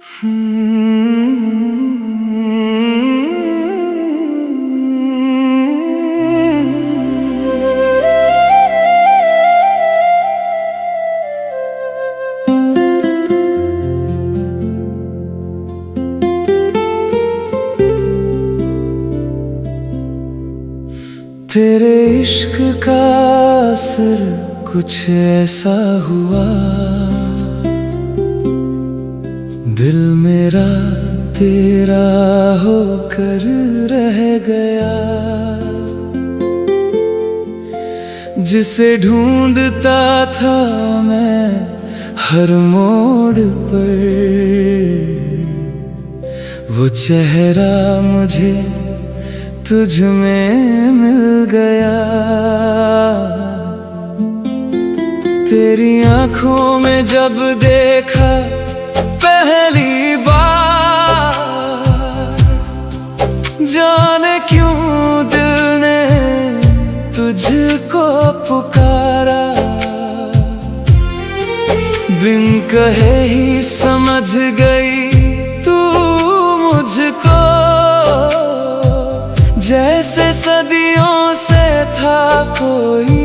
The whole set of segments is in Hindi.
तेरे इश्क का असर कुछ ऐसा हुआ, दिल मेरा तेरा होकर रह गया। जिसे ढूंढता था मैं हर मोड़ पर, वो चेहरा मुझे तुझ में मिल गया। तेरी आंखों में जब देखा पहली बार, जाने क्यों दिल ने तुझको पुकारा। बिन कहे ही समझ गई तू मुझको, जैसे सदियों से था कोई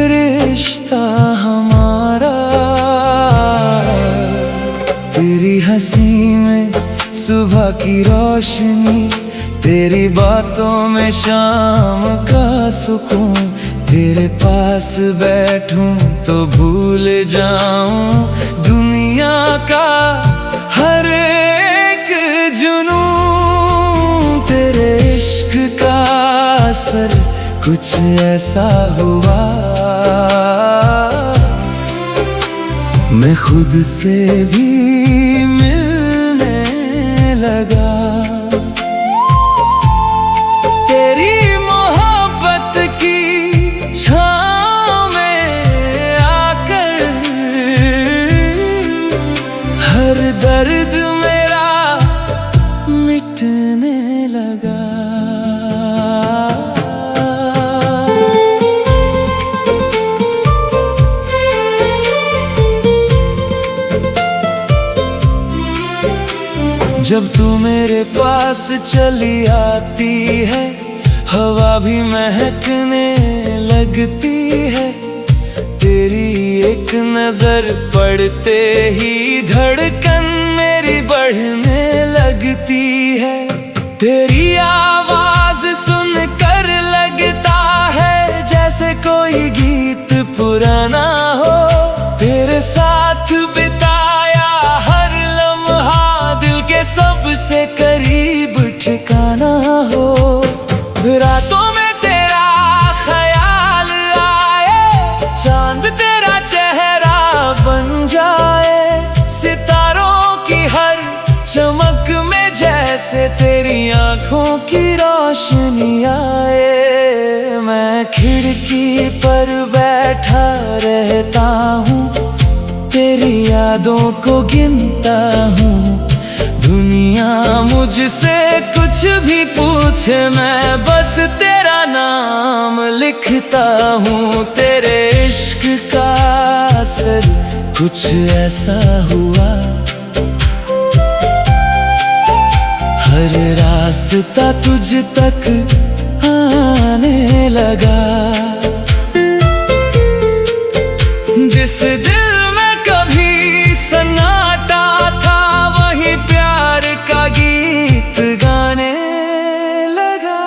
रिश्ता हमारा। तेरी हंसी में सुबह की रोशनी, तेरी बातों में शाम का सुकून। तेरे पास बैठूं तो भूल जाऊं दुनिया का हर एक जुनून। तेरे इश्क का असर कुछ ऐसा हुआ, मैं खुद से भी मिलने लगा। तेरी मोहब्बत की छाँव में आकर हर दर्द मेरा मिटने लगा। जब तू मेरे पास चली आती है, हवा भी महकने लगती है। तेरी एक नजर पड़ते ही धड़कन मेरी बढ़ने लगती है। तेरी आवाज सुनकर लगता है जैसे कोई गीत पुराना हो। तेरे साथ बिताया हर लम्हा दिल के सबसे करीब ठिकाना हो। रातों में तेरा ख्याल आए, चांद तेरा चेहरा बन जाए। सितारों की हर चमक में जैसे तेरी आंखों की रोशनी आए। मैं खिड़की पर बैठा रहता हूँ, तेरी यादों को गिनता हूँ। दुनिया मुझसे कुछ भी पूछे, मैं बस तेरा नाम लिखता हूँ। तेरे इश्क का असर कुछ ऐसा हुआ, हर रास्ता तुझ तक आने लगा। जिस दिल में कभी सन्नाटा था, वही प्यार का गीत गाने लगा।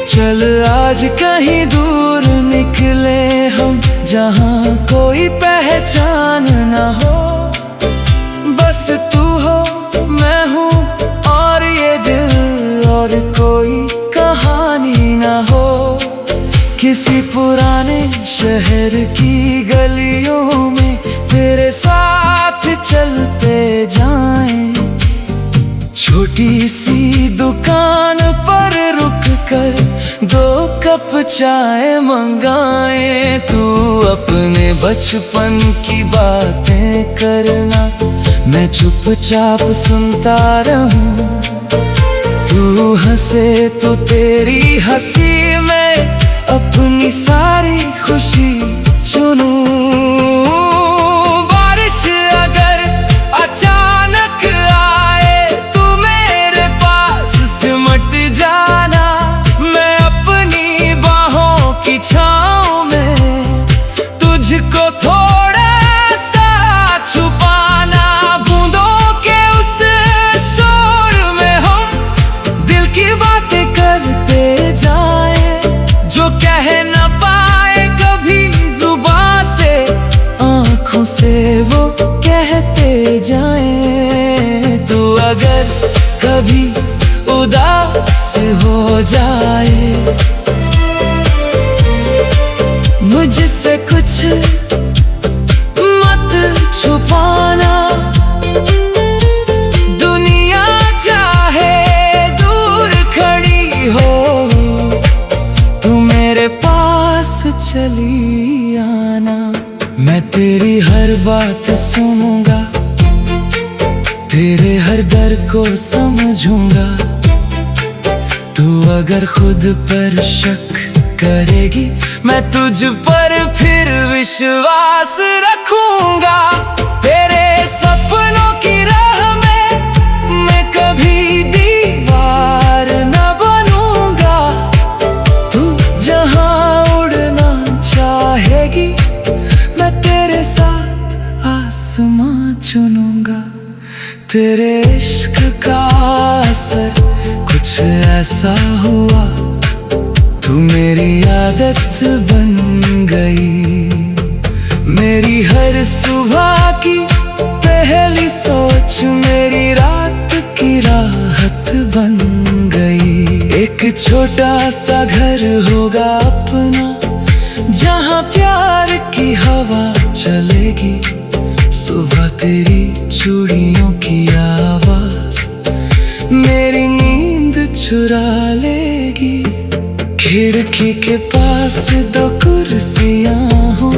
चल आज कहीं दूर निकले हम, जहाँ कोई पहचान न हो। बस तू हो, मैं हूँ और ये दिल, और कोई कहानी न हो। किसी पुराने शहर की गलियों में तेरे साथ चलते जाएं। छोटी सी दुकान पर रुक कर 2 कप चाय मंगाए। तू अपने बचपन की बातें करना, मैं चुपचाप सुनता रहूं। तू हंसे तो तेरी हंसी में अपनी सारी खुशी चुनूं। मुझको थोड़ा सा छुपाना, बूंदों के उस शोर में हम दिल की बातें करते जाए, जो कह न पाए कभी जुबान से, आंखों से वो कहते जाए। तू अगर कभी उदास हो जाए, मुझसे कुछ मत छुपाना। दुनिया चाहे दूर खड़ी हो, तू मेरे पास चली आना। मैं तेरी हर बात सुनूंगा, तेरे हर डर को समझूंगा। तू अगर खुद पर शक करेगी, मैं तुझ पर फिर विश्वास रखूंगा। तेरे सपनों की राह में मैं कभी दीवार न बनूंगा। तू जहां उड़ना चाहेगी, मैं तेरे साथ आसमां चुनूंगा। तेरे इश्क का असर कुछ ऐसा हुआ, तू मेरी आदत बन गई। मेरी हर सुबह की पहली सोच मेरी रात की राहत बन गई। एक छोटा सा घर होगा अपना, जहाँ प्यार की हवा चलेगी। सुबह तेरी चूड़ियों की आवाज मेरी नींद चुरा लेगी। खिड़की के पास दो कुर्सियां हों,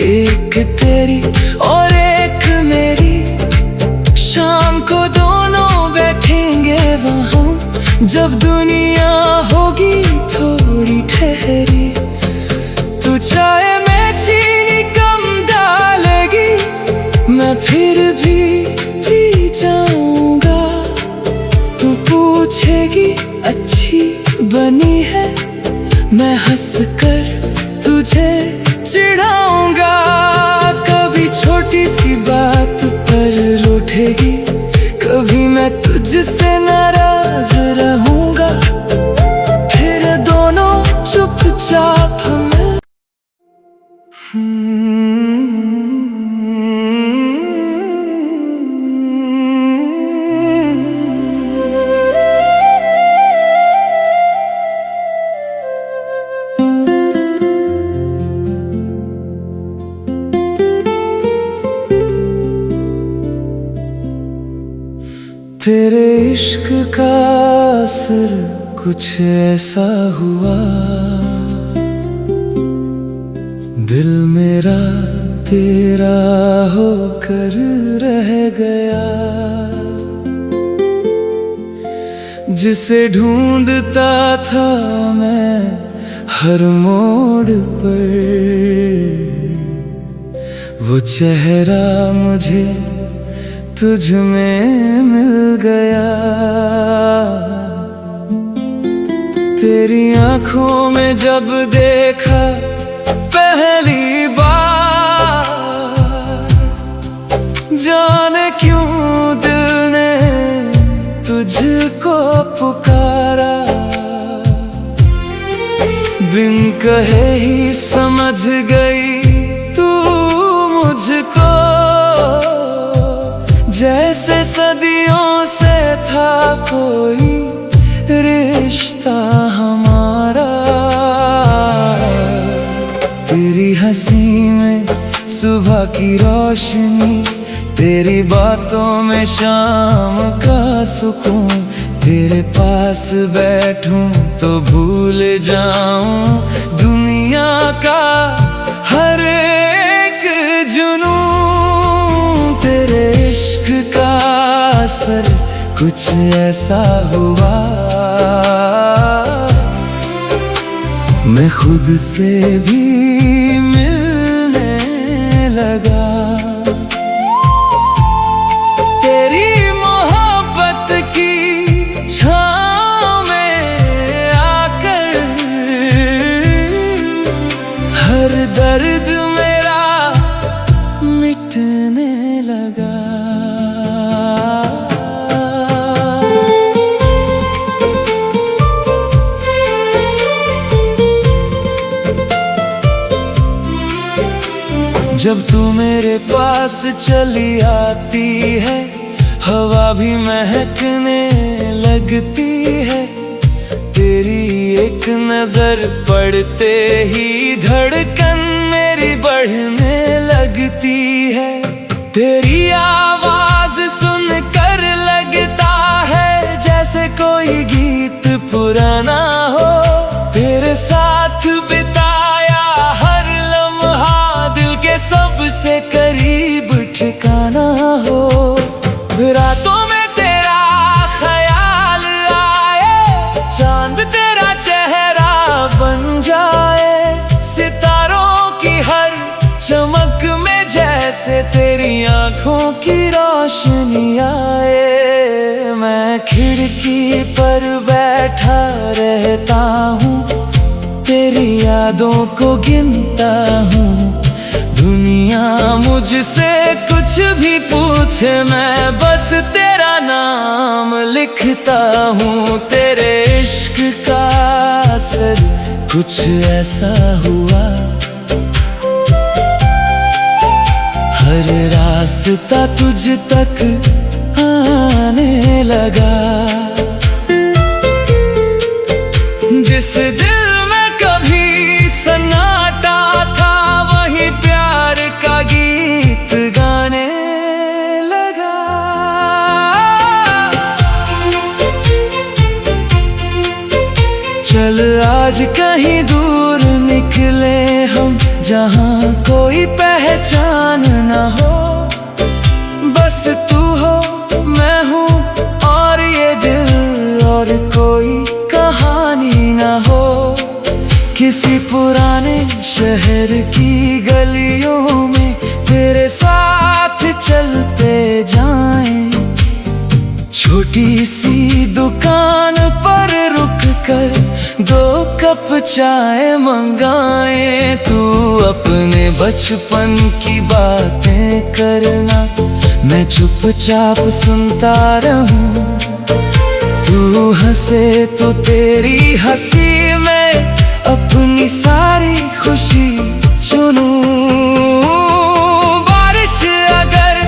एक तेरी और एक मेरी। शाम को दोनों बैठेंगे वहाँ, जब दुनिया होगी थोड़ी ठहरी। तू चाय में चीनी कम डालेगी, मैं फिर भी पी जाऊंगा। तू पूछेगी अच्छी बनी है, मैं हंसकर तुझे चिढ़ाऊंगा। कभी छोटी सी बात पर रूठेगी, कभी मैं तुझसे नाराज रहूंगा। फिर दोनों चुपचाप हमें तेरे इश्क का असर कुछ ऐसा हुआ, दिल मेरा तेरा होकर रह गया। जिसे ढूंढता था मैं हर मोड़ पर, वो चेहरा मुझे तुझ में मिल गया। तेरी आंखों में जब देखा पहली बार, जाने क्यों दिल ने तुझको पुकारा। बिन कहे ही समझ गई तू मुझको, जैसे सदियों से था कोई रिश्ता हमारा। तेरी हंसी में सुबह की रोशनी, तेरी बातों में शाम का सुकून। तेरे पास बैठूं तो भूल जाऊं दुनिया का हर एक जुनून। तेरे इश्क का असर कुछ ऐसा हुआ, मैं खुद से भी मिलने लगा। तेरी मोहब्बत की छाँव में आकर हर दर्द में जब तू मेरे पास चली आती है, हवा भी महकने लगती है। तेरी एक नजर पड़ते ही धड़कन मेरी बढ़ने लगती है। तेरी आवाज सुनकर लगता है जैसे कोई गीत पुराना हो। तेरे साथ बिताया हर लम्हा दिल के सबसे करीब ठिकाना हो। रातों में तेरा ख्याल आए, चांद तेरा चेहरा बन जाए। सितारों की हर चमक में जैसे तेरी आंखों की रोशनी आए। मैं खिड़की पर बैठा रहता हूँ, तेरी यादों को गिनता हूँ। दुनिया मुझसे कुछ भी पूछे, मैं बस तेरा नाम लिखता हूँ। तेरे इश्क का असर कुछ ऐसा हुआ, हर रास्ता तुझ तक आने लगा। जिस दिल में कभी सन्नाटा था, वही प्यार का गीत गाने लगा। चल आज कहीं दूर निकले हम, जहाँ कोई पहचान न हो। बस तू हो, मैं हूँ और ये दिल, और कोई कहानी न हो। किसी पुराने शहर की गलियों में तेरे साथ चलते जाएं। छोटी सी दुकान पर रुक कर 2 कप चाय मंगाए। तू अपने बचपन की बातें करना, मैं चुपचाप सुनता रहूं। तू हंसे तो तेरी हंसी में अपनी सारी खुशी चुनूं। बारिश अगर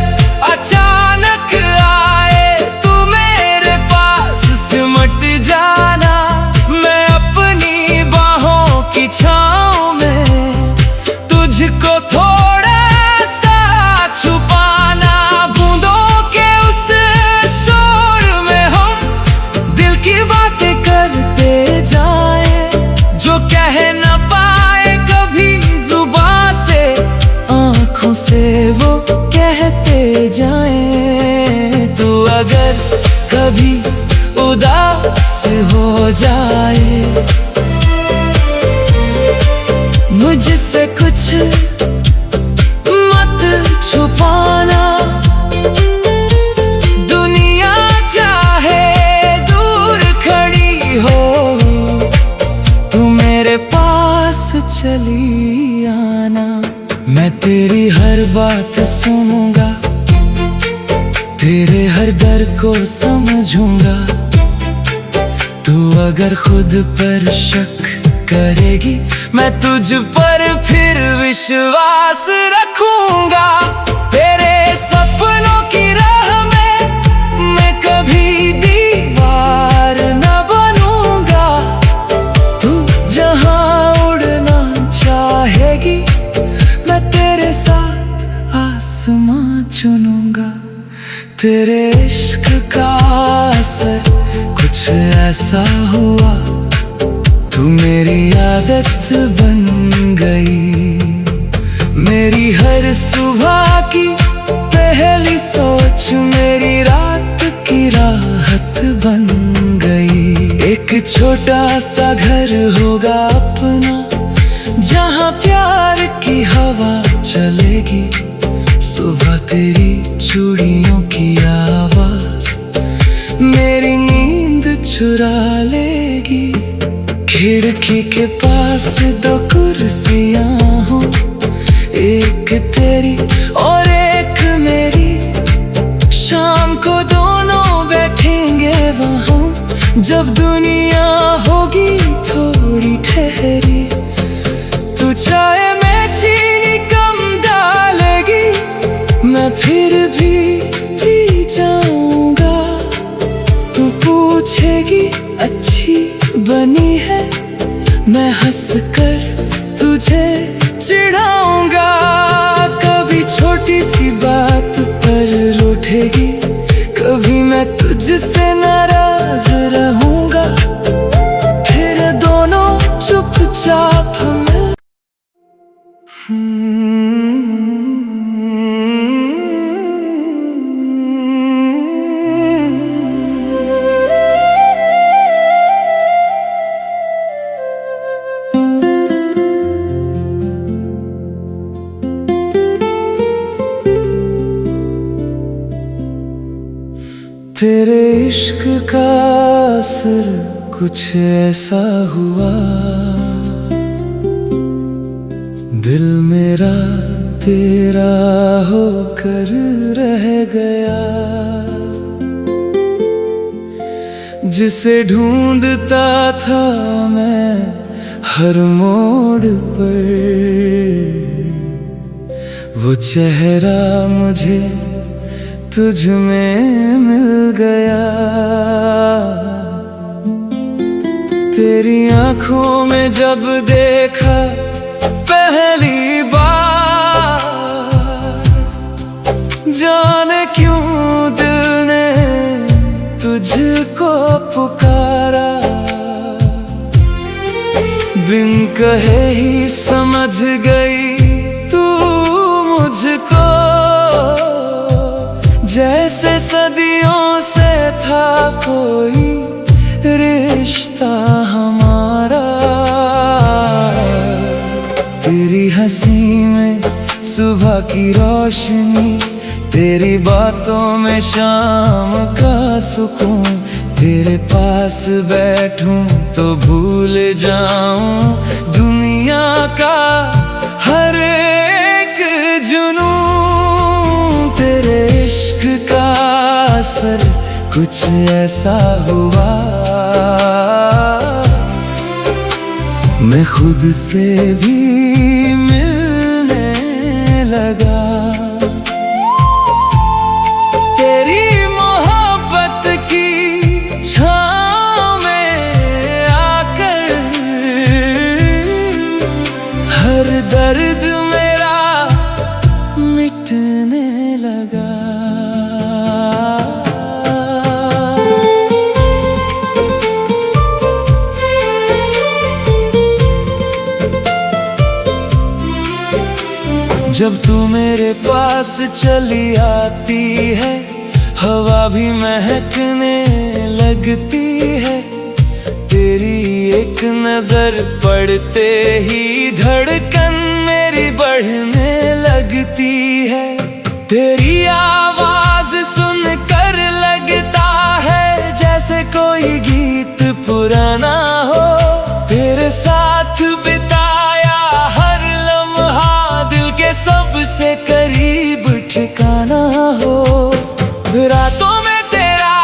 अचानक आए, तू मेरे पास सिमट जाना। मैं अपनी बाहों की छाँव में तुझको थोड़ा सा छुपाना। बूंदों के उस शोर में हम दिल की बातें करते जाएं, जो कह न पाए कभी जुबां से, आँखों से वो कहते जाएं। तू अगर कभी उदास हो जाए, मुझसे कुछ मत छुपाना। दुनिया चाहे दूर खड़ी हो, तू मेरे पास चली आना। मैं तेरी हर बात सुनूंगा, तेरे हर डर को समझूंगा। तू अगर खुद पर शक करेगी, मैं तुझ पर फिर विश्वास रखूंगा। तेरे सपनों की राह में मैं कभी दीवार न बनूंगा। तू जहां उड़ना चाहेगी, मैं तेरे साथ आसमां चुनूंगा। तेरे इश्क का असर कुछ ऐसा हुआ, तू मेरी आदत बन गई। मेरी हर सुबह की पहली सोच मेरी रात की राहत बन गई। एक छोटा सा घर होगा अपना, जहाँ प्यार की हवा चलेगी। सुबह तेरी चूड़ियों की आवाज मेरी नींद चुरा लेगी। खिड़की के पास 2 कुर्सियां हों, एक तेरी और एक मेरी। शाम को दोनों बैठेंगे वहाँ, जब दुनिया होगी थोड़ी ठहरी। तू चाय में चीनी कम डाल तुझसे नाराज रहूंगा, फिर दोनों चुपचाप हमें। तेरे इश्क का असर कुछ ऐसा हुआ, दिल मेरा तेरा होकर रह गया। जिसे ढूंढता था मैं हर मोड़ पर, वो चेहरा मुझे तुझ में मिल गया। तेरी आंखों में जब देखा पहली बार, जाने क्यों दिल ने तुझको पुकारा। बिन कहे ही समझ गई तू मुझको, जैसे सदियों से था कोई रिश्ता हमारा। तेरी हंसी में सुबह की रोशनी, तेरी बातों में शाम का सुकून। तेरे पास बैठूं तो भूल जाऊं दुनिया का हर एक जुनून। तेरे इश्क का असर कुछ ऐसा हुआ, मैं खुद से भी मिलने लगा। तेरी मोहब्बत की छाँव में आकर हर दर्द मेरा मिटने लगा। जब तू मेरे पास चली आती है, हवा भी महकने लगती है। तेरी एक नजर पड़ते ही धड़कन मेरी बढ़ने लगती है। तेरी आवाज सुनकर लगता है जैसे कोई गीत पुराना हो। तेरे साथ बिताया हर लम्हा दिल के सबसे करीब ठिकाना हो। रातों में तेरा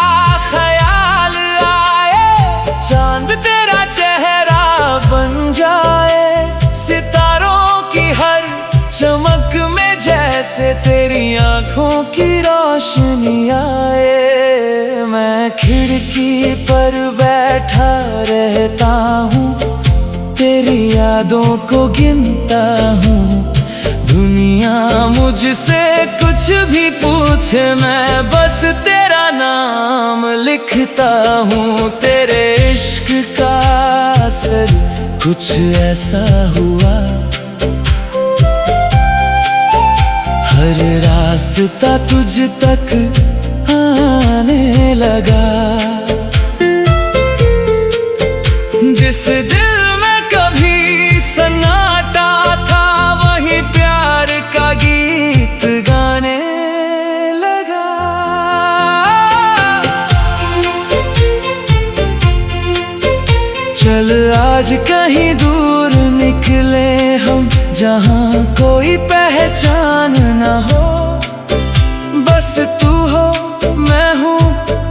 ख्याल आए, चांद तेरा चेहरा बन जाए। सितारों की हर चमक में जैसे तेरी आंखों की रोशनी आए। मैं खिड़की पर बैठा रहता हूँ, तेरी यादों को गिनता हूँ। दुनिया मुझसे कुछ भी पूछे, मैं बस तेरा नाम लिखता हूँ। तेरे इश्क का असर कुछ ऐसा हुआ, हर रास्ता तुझ तक आने लगा। जिस दिल में कभी सन्नाटा था, वही प्यार का गीत गाने लगा। चल आज कहीं दूर निकले हम, जहाँ कोई पहचान न हो। बस तू हो, मैं हूँ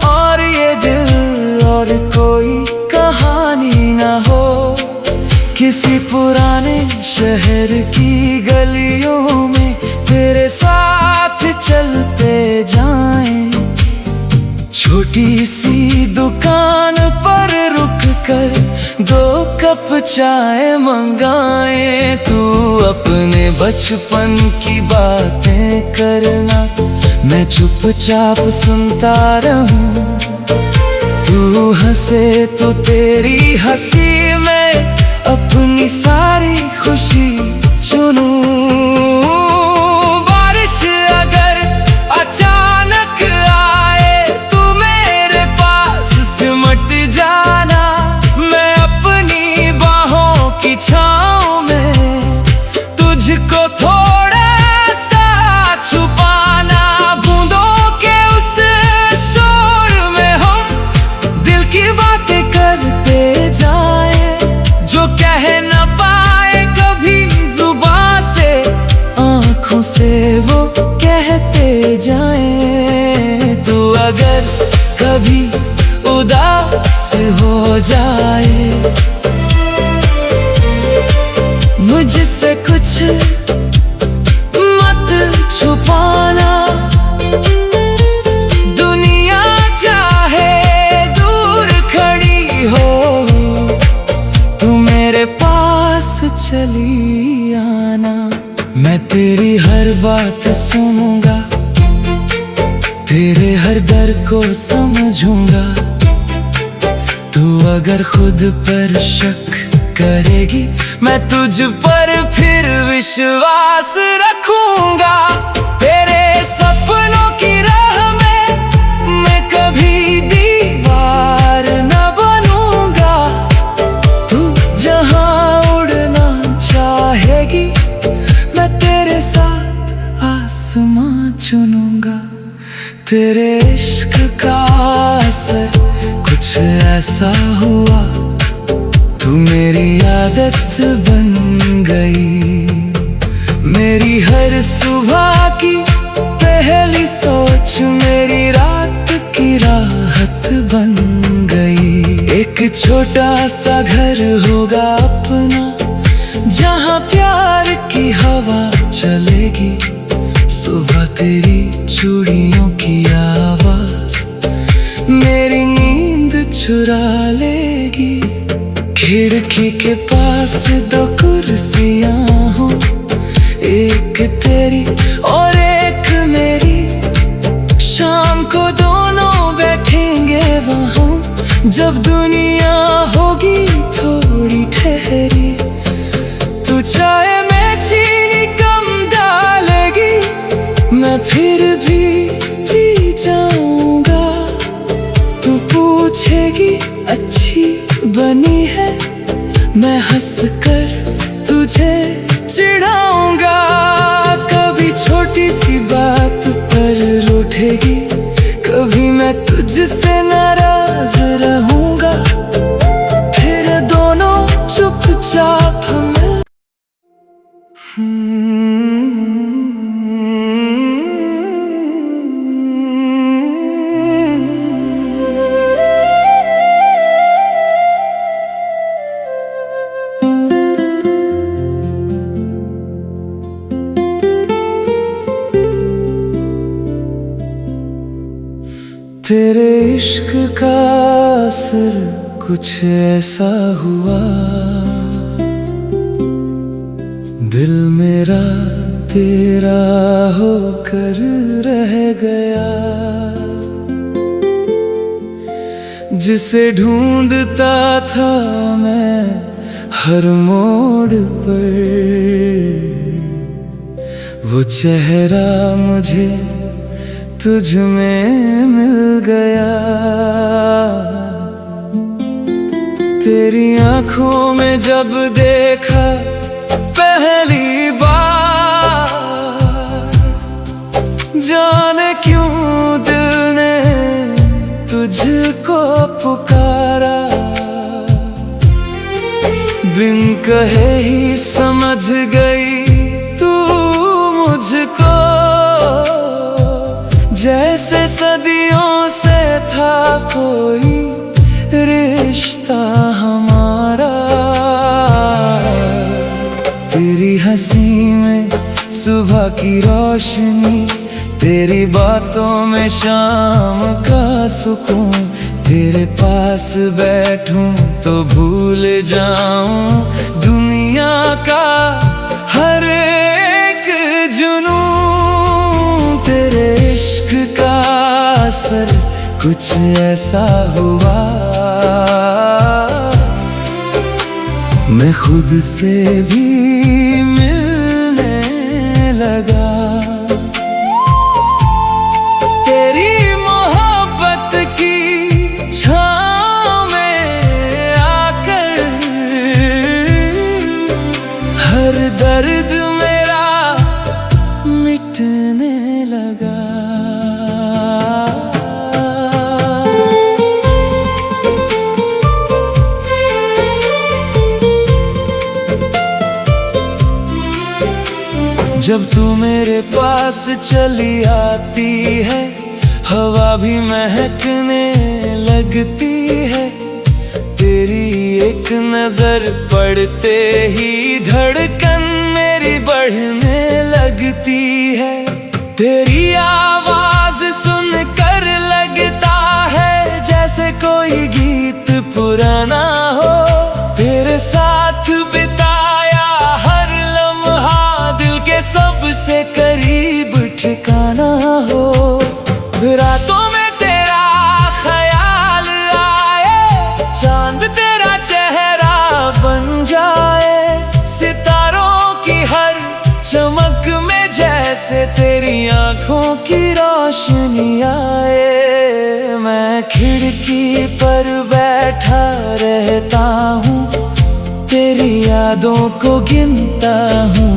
और ये दिल, और कोई कहानी न हो। किसी पुराने शहर की गलियों में तेरे साथ चलते जाएं। छोटी सी दुकान पर रुक कर 2 कप चाय मंगाए। तू अपने बचपन की बातें करना, मैं चुपचाप सुनता रहूं। तू हंसे तो तेरी हंसी में अपनी सारी खुशी चुनूं। बारिश अगर अचानक आए तू मेरे पास सिमट जाना। मैं अपनी बाहों की छाँव में तुझको थोड़ा सा छुपाना। बूंदों के उस शोर में हम दिल की बातें करते जाएं, जो कह न पाए कभी जुबां से, आँखों से वो कहते जाएं। तू अगर कभी उदास हो जाए, मुझसे कुछ मत छुपाना। दुनिया चाहे दूर खड़ी हो, तू मेरे पास चली आना। मैं तेरी हर बात सुनूंगा, तेरे हर डर को समझूंगा। तू अगर खुद पर शक करेगी, मैं तुझ पर फिर विश्वास रखूंगा। तेरे सपनों की राह में मैं कभी दीवार न बनूंगा। तू जहां उड़ना चाहेगी, मैं तेरे साथ आसमां चुनूंगा। तेरे इश्क का असर कुछ ऐसा हुआ, तू मेरी आदत बन गई। मेरी हर सुबह की पहली सोच मेरी रात की राहत बन गई। एक छोटा सा घर होगा अपना, जहाँ प्यार की हवा चलेगी। सुबह तेरी चूड़ियों की आवाज मेरी नींद चुरा लेगी। खिड़की के पास दो कुर्सियां हों, एक तेरी और एक मेरी। शाम को दोनों बैठेंगे वहाँ, जब दुनिया होगी थोड़ी ठहरी। तू चाय में चीनी कम डालेगी, मैं फिर भी पी जाऊंगा। तू पूछेगी अच्छी बनी है, मैं हंसकर तुझे चिढ़ाऊंगा। कभी छोटी सी बात पर रूठेगी, कभी मैं तुझसे नाराज रहूंगा। फिर दोनों चुपचाप हमें तेरे इश्क का असर कुछ ऐसा हुआ, दिल मेरा तेरा होकर रह गया। जिसे ढूंढता था मैं हर मोड़ पर, वो चेहरा मुझे तुझ में मिल गया। तेरी आंखों में जब देखा पहली बार, जाने क्यों दिल ने तुझको पुकारा। बिन कहे ही समझ गई तू मुझको, जैसे सदियों से था कोई रिश्ता हमारा। तेरी हंसी में सुबह की रोशनी, तेरी बातों में शाम का सुकून। तेरे पास बैठूं तो भूल जाऊं दुनिया का हर एक जुनून। तेरे इश्क का असर कुछ ऐसा हुआ, मैं खुद से भी मिलने लगा। तेरी मोहब्बत की छाँव में आकर हर दर्द मेरा मिटने लगा। जब तू मेरे पास चली आती है, हवा भी महकने लगती है। तेरी एक नजर पड़ते ही धड़कन मेरी बढ़ने लगती है। तेरी आवाज सुनकर लगता है जैसे कोई गीत पुराना हो। तेरे साथ बिताया हर लम्हा दिल के सबसे करीब ठिकाना हो। रातों में तेरा ख्याल आए, चांद तेरा चेहरा बन जाए। सितारों की हर चमक में जैसे तेरी आंखों की रोशनी आए। मैं खिड़की पर बैठा रहता हूँ, तेरी यादों को गिनता हूँ।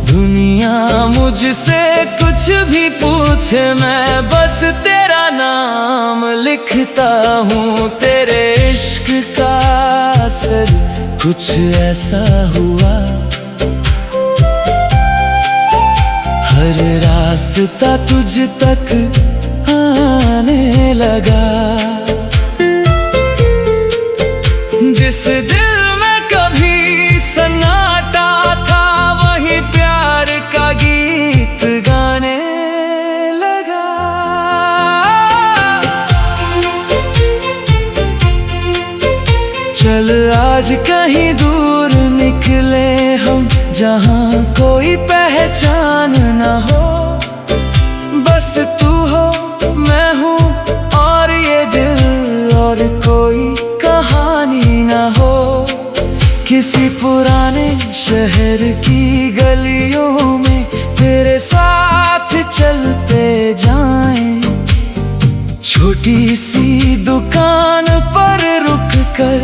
दुनिया मुझसे कुछ भी पूछे, मैं बस तेरा नाम लिखता हूँ। तेरे इश्क का असर कुछ ऐसा हुआ, हर रास्ता तुझ तक आने लगा। जिस दिल में कभी सन्नाटा था, वही प्यार का गीत गाने लगा। चल आज कहीं दूर निकले हम, जहाँ कोई पहचान न हो। बस तू हो, मैं हूँ और ये दिल, और कोई कहानी न हो। किसी पुराने शहर की गलियों में तेरे साथ चलते जाएं। छोटी सी दुकान पर रुक कर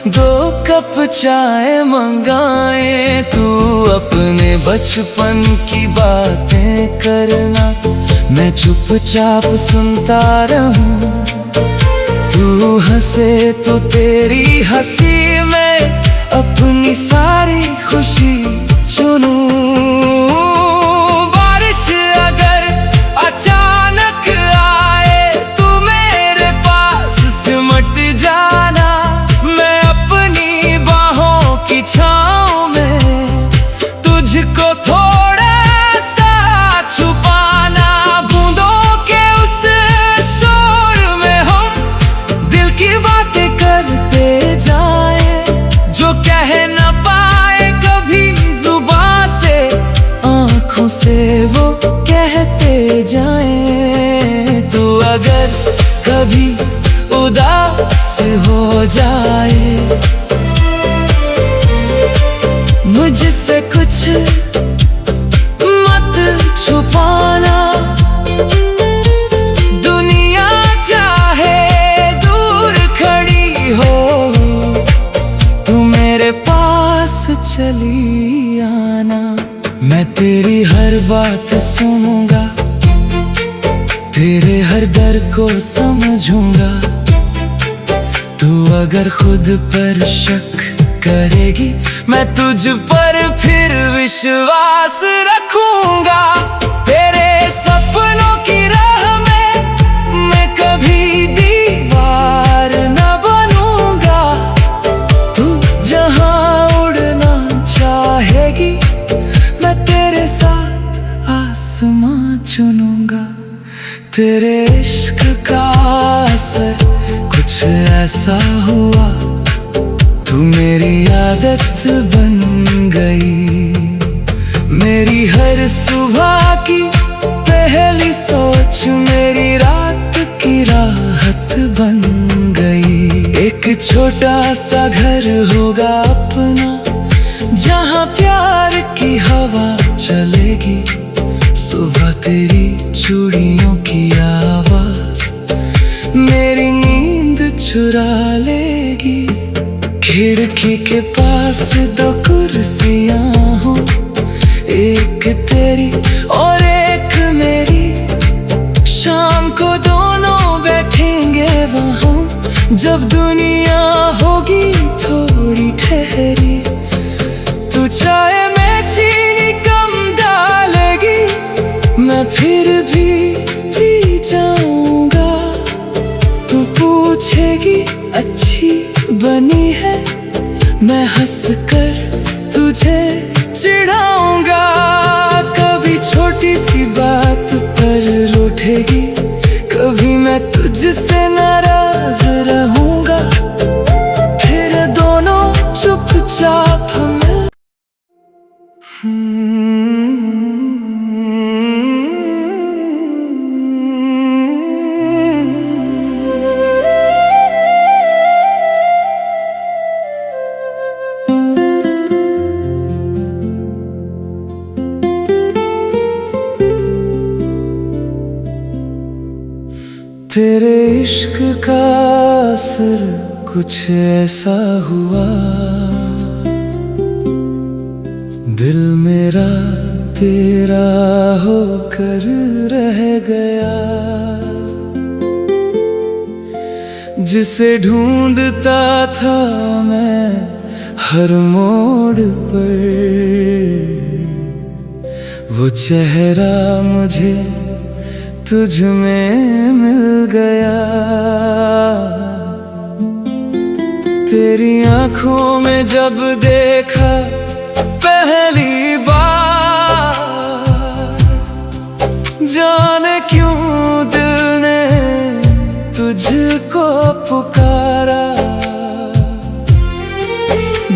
2 कप चाय मंगाए। तू अपने बचपन की बातें करना, मैं चुपचाप सुनता रहूं। तू हंसे तो तेरी हंसी में अपनी सारी खुशी चुनूं। बारिश अगर अचानक आए, तू मेरे पास सिमट जाना। मैं अपनी बाहों की छाँव में तुझको थोड़ा सा छुपाना। बूंदों के उस शोर में हम दिल की बातें करते जाए, जो कह न पाए कभी जुबां से, आँखों से वो कहते जाएं। तू अगर कभी उदास हो जाए, मुझसे कुछ मत छुपाना। दुनिया चाहे दूर खड़ी हो, तू मेरे पास चली आना। मैं तेरी हर बात सुनूंगा, तेरे हर डर को समझूंगा। तू अगर खुद पर शक करेगी, मैं तुझ पर फिर विश्वास रखूंगा। तेरे सपनों की राह में मैं कभी दीवार न बनूंगा। तू जहां उड़ना चाहेगी, मैं तेरे साथ आसमां चुनूंगा। तेरे इश्क का असर कुछ ऐसा हुआ, तू मेरी आदत बन गई। मेरी हर सुबह की पहली सोच, मेरी रात की राह छोटा सा घर होगा अपना, जहाँ प्यार की हवा चलेगी। सुबह तेरी चूड़ियों की आवाज मेरी नींद चुरा लेगी। खिड़की के पास दो कुर्सियाँ हो, एक तेरी और एक मेरी। शाम को दोनों बैठेंगे वहाँ, जब दुनिया होगी थोड़ी ठहरी। तू चाय में चीनी कम डालेगी, मैं फिर भी पी जाऊंगा। तू पूछेगी अच्छी बनी है, मैं हंस कर तुझे चिढ़ाऊंगा। कभी छोटी सी बात पर रूठेगी, कभी मैं तुझसे नाराज रहूंगा। फिर दोनों चुपचाप हमें तेरे इश्क का असर कुछ ऐसा हुआ, दिल मेरा तेरा होकर रह गया। जिसे ढूंढता था मैं हर मोड़ पर, वो चेहरा मुझे तुझ में मिल गया। तेरी आंखों में जब देखा पहली बार, जाने क्यों दिल ने तुझको पुकारा।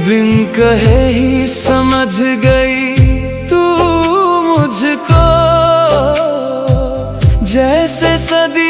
बिन कहे ही समझ गई तू मुझको, जैसे सदी